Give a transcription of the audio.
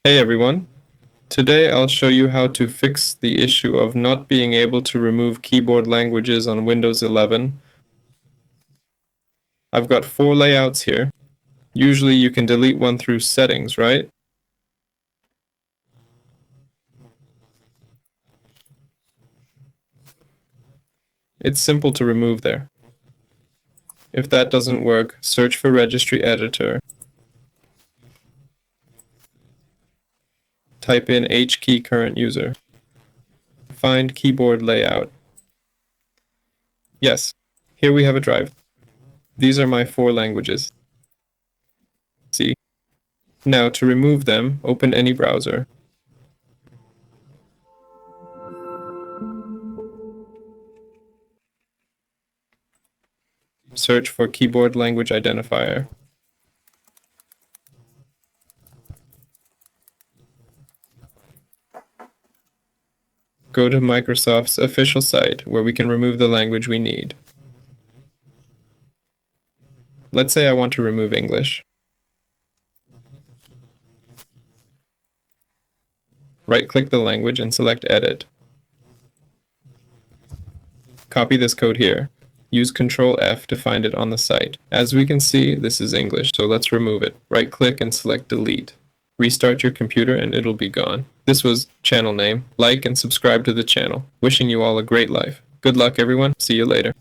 Hey everyone, today I'll show you how to fix the issue of not being able to remove keyboard languages on Windows 11. I've got 4 layouts here. Usually you can delete one through settings, right? It's simple to remove there. If that doesn't work, search for Registry Editor. Type in HKey current user. Find keyboard layout. Yes, here we have a drive. These are my 4 languages. See? Now to remove them, open any browser. Search for keyboard language identifier. Go to Microsoft's official site where we can remove the language we need. Let's say I want to remove English. Right-click the language and select Edit. Copy this code here. Use Ctrl F to find it on the site. As we can see, this is English, so let's remove it. Right-click and select Delete. Restart your computer and it'll be gone. This was channel name. Like and subscribe to the channel. Wishing you all a great life. Good luck everyone. See you later.